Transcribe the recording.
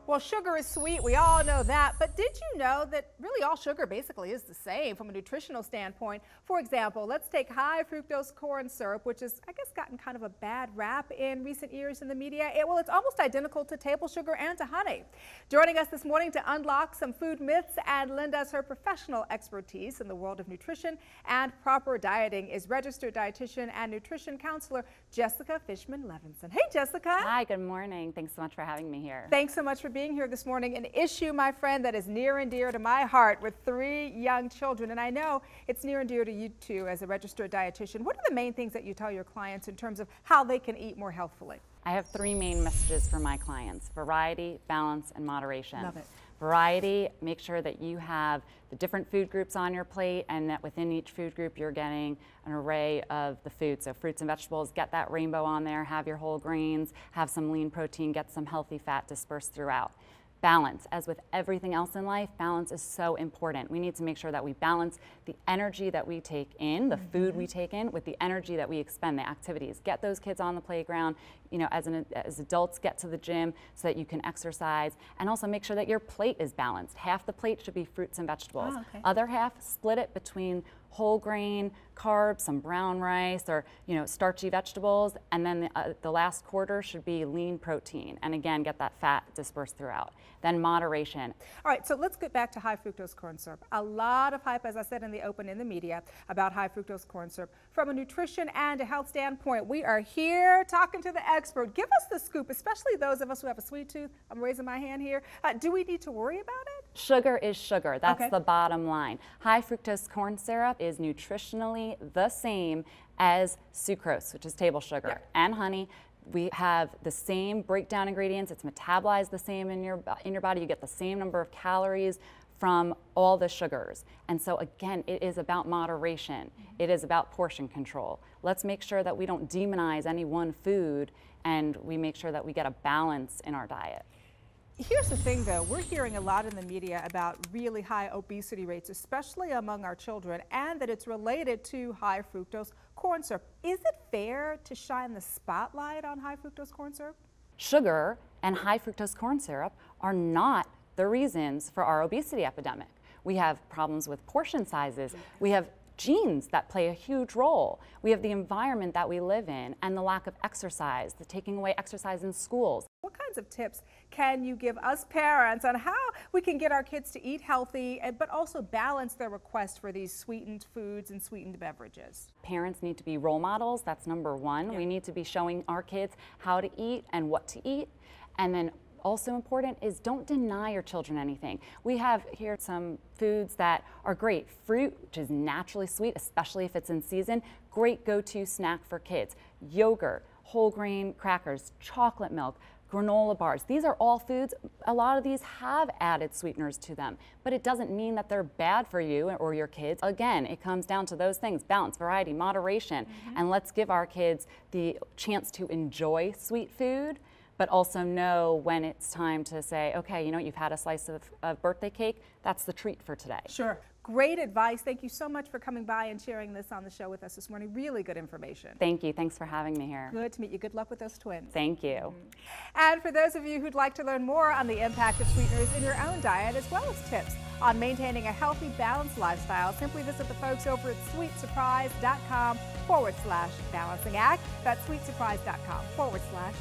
Well, sugar is sweet, we all know that, but did you know that really all sugar basically is the same from a nutritional standpoint? For example, let's take high fructose corn syrup, which has, I guess, gotten kind of a bad rap in recent years in the media. It's almost identical to table sugar and to honey. Joining us this morning to unlock some food myths and lend us her professional expertise in the world of nutrition and proper dieting is registered dietitian and nutrition counselor Jessica Fishman-Levinson. Hey, Jessica. Hi, good morning. Thanks so much for having me here. Thanks so much for being here this morning. An issue, my friend, that is near and dear to my heart with 3 young children, and I know it's near and dear to you too as a registered dietitian. What are the main things that you tell your clients in terms of how they can eat more healthfully? I have 3 main messages for my clients: variety, balance, and moderation. Love it. Variety, make sure that you have the different food groups on your plate and that within each food group you're getting an array of the food. So fruits and vegetables, get that rainbow on there, have your whole grains, have some lean protein, get some healthy fat dispersed throughout. Balance, as with everything else in life, balance is so important. We need to make sure that we balance the energy that we take in, the food we take in, with the energy that we expend, the activities. Get those kids on the playground, as adults, get to the gym so that you can exercise, and also make sure that your plate is balanced. Half the plate should be fruits and vegetables. Oh, okay. Other half, split it between whole grain, carbs, some brown rice, or starchy vegetables, and then the last quarter should be lean protein. And again, get that fat dispersed throughout. Then moderation. All right, so let's get back to high fructose corn syrup. A lot of hype, as I said in the open in the media, about high fructose corn syrup. From a nutrition and a health standpoint, we are here talking to the expert. Give us the scoop, especially those of us who have a sweet tooth. I'm raising my hand here. Do we need to worry about it? Sugar is sugar. That's okay. The bottom line. High fructose corn syrup is nutritionally the same as sucrose, which is table sugar, and honey. We have the same breakdown ingredients. It's metabolized the same in your body. You get the same number of calories from all the sugars. And so again, it is about moderation. It is about portion control. Let's make sure that we don't demonize any one food, and we make sure that we get a balance in our diet. Here's the thing, though. We're hearing a lot in the media about really high obesity rates, especially among our children, and that it's related to high fructose corn syrup. Is it fair to shine the spotlight on high fructose corn syrup? Sugar and high fructose corn syrup are not the reasons for our obesity epidemic. We have problems with portion sizes. We have genes that play a huge role. We have the environment that we live in and the lack of exercise, the taking away exercise in schools. What kinds of tips can you give us parents on how we can get our kids to eat healthy, but also balance their request for these sweetened foods and sweetened beverages? Parents need to be role models. That's number one. We need to be showing our kids how to eat and what to eat. And then also important is don't deny your children anything. We have here some foods that are great. Fruit, which is naturally sweet, especially if it's in season, great go-to snack for kids. Yogurt, whole grain crackers, chocolate milk, granola bars. These are all foods. A lot of these have added sweeteners to them, but it doesn't mean that they're bad for you or your kids. Again, it comes down to those things: balance, variety, moderation, and let's give our kids the chance to enjoy sweet food, but also know when it's time to say, okay, you've had a slice of birthday cake, that's the treat for today. Sure. Great advice. Thank you so much for coming by and sharing this on the show with us this morning. Really good information. Thank you. Thanks for having me here. Good to meet you. Good luck with those twins. Thank you. And for those of you who'd like to learn more on the impact of sweeteners in your own diet, as well as tips on maintaining a healthy, balanced lifestyle, simply visit the folks over at sweetsurprise.com/balancing act. That's sweetsurprise.com/balancing act.